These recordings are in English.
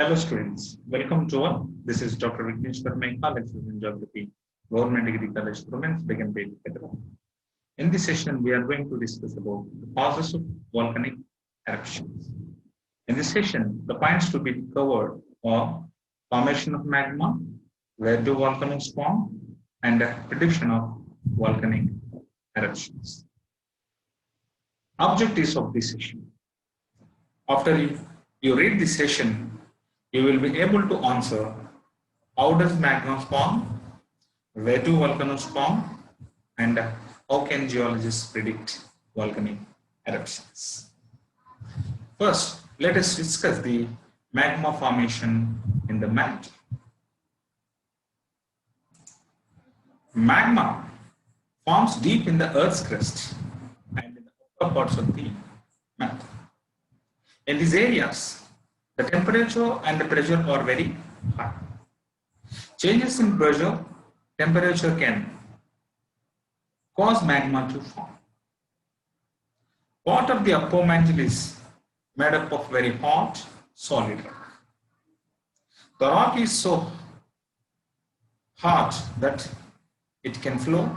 Hello students, welcome to all. This is Dr. Vignesh Karmaika, lecturer in Geography, Government Degree College Students, Begin Page. In this session, we are going to discuss about the causes of volcanic eruptions. In this session, the points to be covered are formation of magma, where do volcanoes form, and the prediction of volcanic eruptions. Objectives of this session. After you read this session, you will be able to answer how does magma form, where do volcanoes form, and how can geologists predict volcanic eruptions. First, let us discuss the magma formation in the mantle. Magma forms deep in the Earth's crust and in the upper parts of the mantle. In these areas, the temperature and the pressure are very high. Changes in pressure, temperature can cause magma to form. Part of the upper mantle is made up of very hot, solid rock. The rock is so hard that it can flow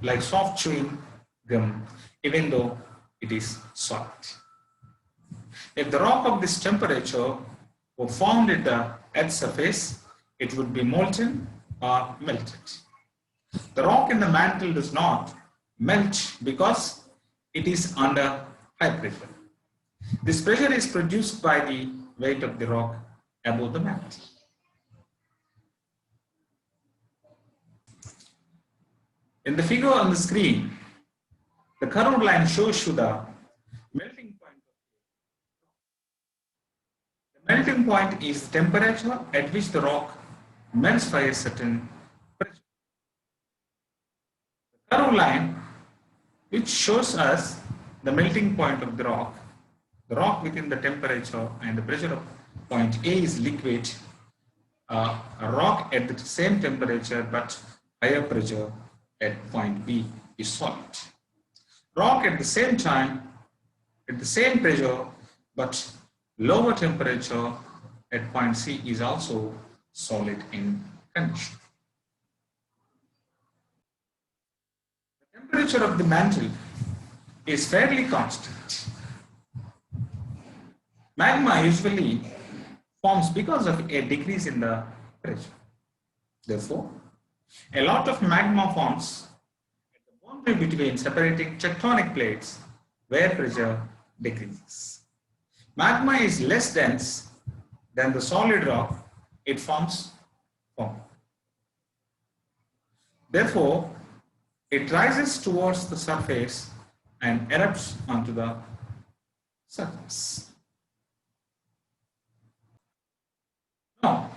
like soft chewing gum, even though it is solid. If the rock of this temperature were formed at the Earth's surface, it would be molten or melted. The rock in the mantle does not melt because it is under high pressure. This pressure is produced by the weight of the rock above the mantle. In the figure on the screen, the curved line shows you the melting point. The melting point is the temperature at which the rock melts by a certain pressure. The curved line, which shows us the melting point of the rock within the temperature and the pressure of point A is liquid, a rock at the same temperature but higher pressure at point B is solid. Rock at the same time, at the same pressure but lower temperature at point C is also solid in condition. The temperature of the mantle is fairly constant. Magma usually forms because of a decrease in the pressure. Therefore, a lot of magma forms at the boundary between separating tectonic plates where pressure decreases. Magma is less dense than the solid rock it forms from. Therefore, it rises towards the surface and erupts onto the surface. Now,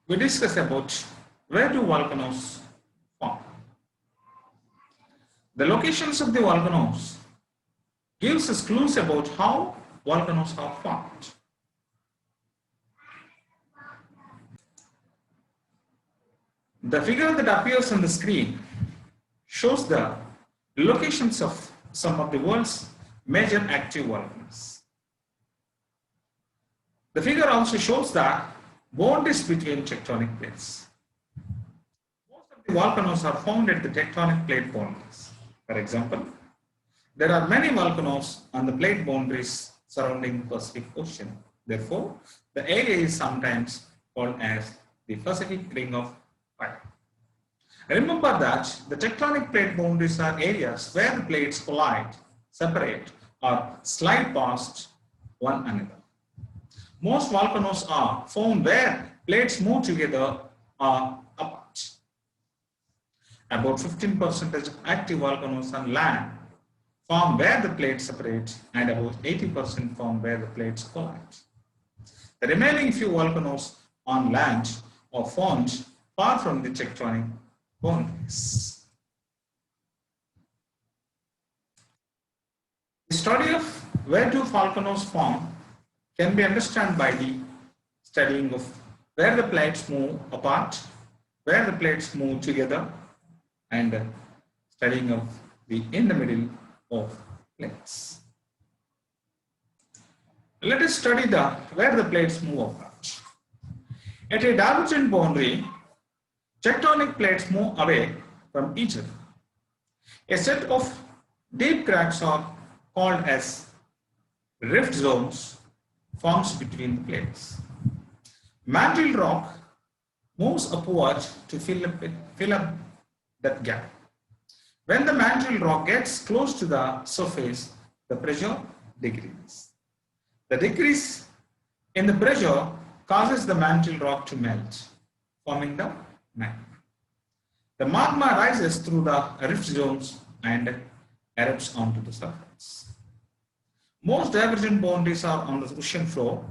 we discuss about where do volcanoes form. The locations of the volcanoes gives us clues about how volcanoes are formed. The figure that appears on the screen shows the locations of some of the world's major active volcanoes. The figure also shows the boundaries between tectonic plates. Most of the volcanoes are found at the tectonic plate boundaries. For example, there are many volcanoes on the plate boundaries surrounding the Pacific Ocean. Therefore, the area is sometimes called as the Pacific Ring of Fire. Remember that the tectonic plate boundaries are areas where the plates collide, separate, or slide past one another. Most volcanoes are found where plates move together or apart. About 15% of active volcanoes on land form where the plates separate, and about 80% form where the plates collide. The remaining few volcanoes on land are formed far from the tectonic boundaries. The study of where do volcanoes form can be understood by the studying of where the plates move apart, where the plates move together, and studying of the in the middle of plates. Let us study where the plates move apart. At a divergent boundary, tectonic plates move away from each other. A set of deep cracks are called as rift zones forms between the plates. Mantle rock moves upward to fill up that gap. When the mantle rock gets close to the surface, the pressure decreases. The decrease in the pressure causes the mantle rock to melt, forming the magma. The magma rises through the rift zones and erupts onto the surface. Most divergent boundaries are on the ocean floor.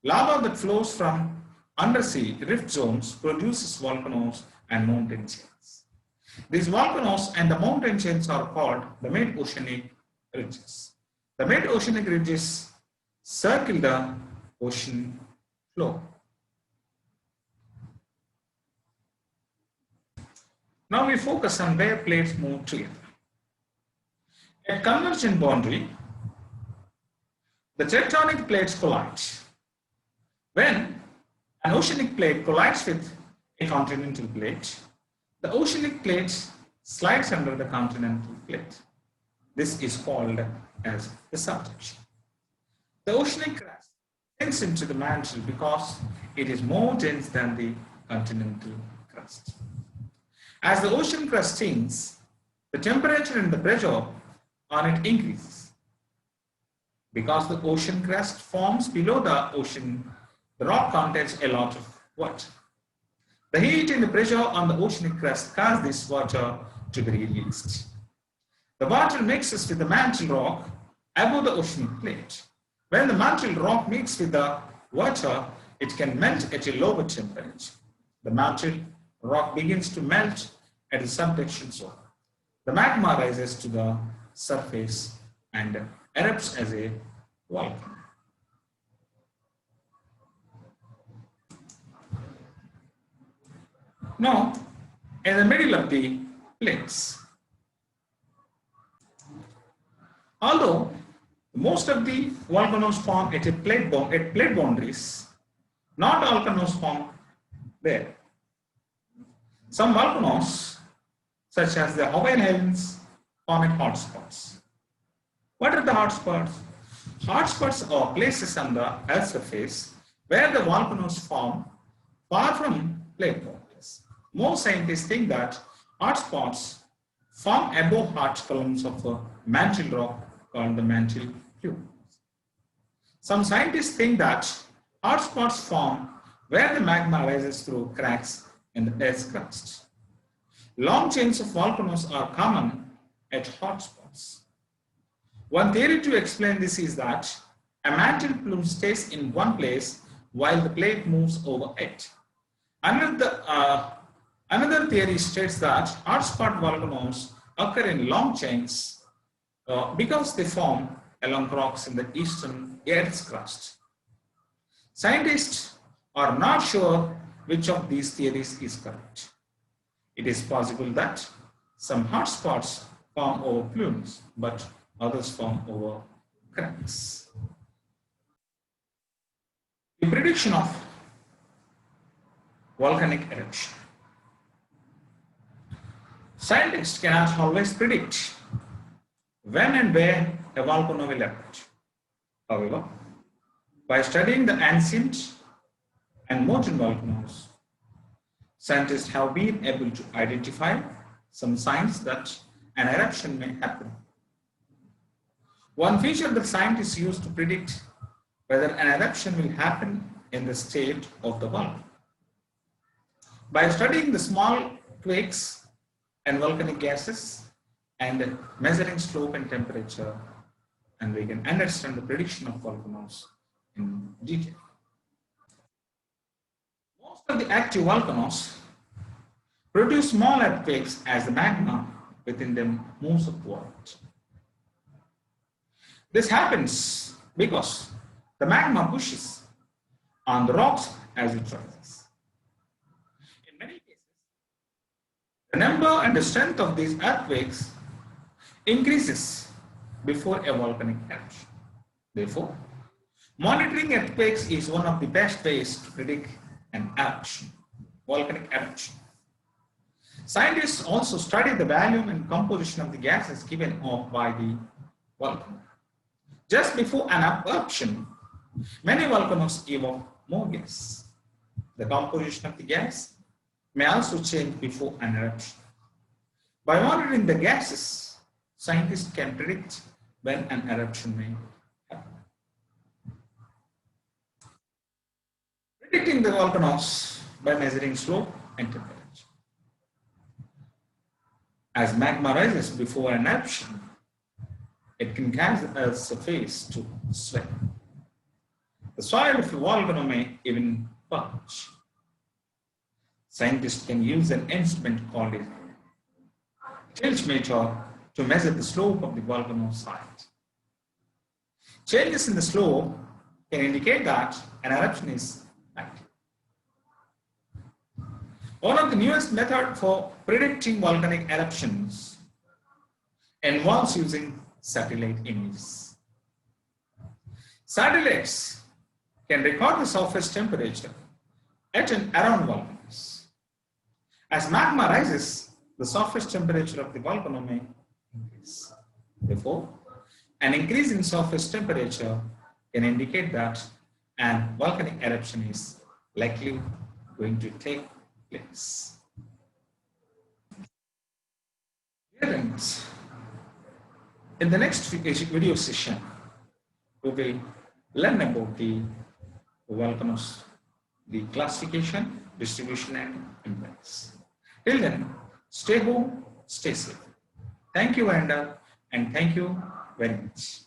Lava that flows from undersea rift zones produces volcanoes and mountain chains. These volcanoes and the mountain chains are called the mid-oceanic ridges. The mid-oceanic ridges circle the ocean floor. Now we focus on where plates move together. At convergent boundary, the tectonic plates collide. When an oceanic plate collides with a continental plate, the oceanic plate slides under the continental plate. This is called as the subduction. The oceanic crust sinks into the mantle because it is more dense than the continental crust. As the ocean crust sinks, the temperature and the pressure on it increases. Because the ocean crust forms below the ocean, the rock contains a lot of water. The heat and the pressure on the oceanic crust cause this water to be released. The water mixes with the mantle rock above the oceanic plate. When the mantle rock mixes with the water, it can melt at a lower temperature. The mantle rock begins to melt at the subduction zone. The magma rises to the surface and erupts as a volcano. Now, in the middle of the plates, although most of the volcanoes form at plate boundaries, not all volcanoes form there. Some volcanoes, such as the Hawaiian Islands, form at hotspots. What are the hotspots? Hotspots are places on the Earth's surface where the volcanoes form far from plate boundaries. Most scientists think that hotspots form above hot columns of a mantle rock called the mantle plumes. Some scientists think that hotspots form where the magma rises through cracks in the Earth's crust. Long chains of volcanoes are common at hotspots. One theory to explain this is that a mantle plume stays in one place while the plate moves over it. Another theory states that hotspot volcanoes occur in long chains because they form along rocks in the eastern Earth's crust. Scientists are not sure which of these theories is correct. It is possible that some hotspots form over plumes, but others form over cracks. The prediction of volcanic eruption. Scientists cannot always predict when and where a volcano will erupt. However, by studying the ancient and modern volcanoes, scientists have been able to identify some signs that an eruption may happen. One feature that scientists use to predict whether an eruption will happen in the state of the volcano. By studying the small quakes and volcanic gases and measuring slope and temperature, and we can understand the prediction of volcanoes in detail. Most of the active volcanoes produce small earthquakes as the magma within them moves upward. This happens because the magma pushes on the rocks as it rises. In many cases, the number and the strength of these earthquakes increases before a volcanic eruption. Therefore, monitoring earthquakes is one of the best ways to predict an eruption, volcanic eruption. Scientists also study the volume and composition of the gases given off by the volcano. Just before an eruption, many volcanoes give off more gas. The composition of the gas may also change before an eruption. By monitoring the gases, scientists can predict when an eruption may happen. Predicting the volcanoes by measuring slope and temperature. As magma rises before an eruption, it can cause a surface to swell. The soil of a volcano may even purge. Scientists can use an instrument called a tilt-meter to measure the slope of the volcano side. Changes in the slope can indicate that an eruption is active. One of the newest methods for predicting volcanic eruptions involves using satellite images. Satellites can record the surface temperature at and around volcanoes. As magma rises, the surface temperature of the volcano may increase. Therefore, an increase in surface temperature can indicate that an volcanic eruption is likely going to take place. Dear friends, in the next video session, we will learn about the volcanoes, the classification, distribution, and impacts. Till then, stay home, stay safe. Thank you, and thank you very much.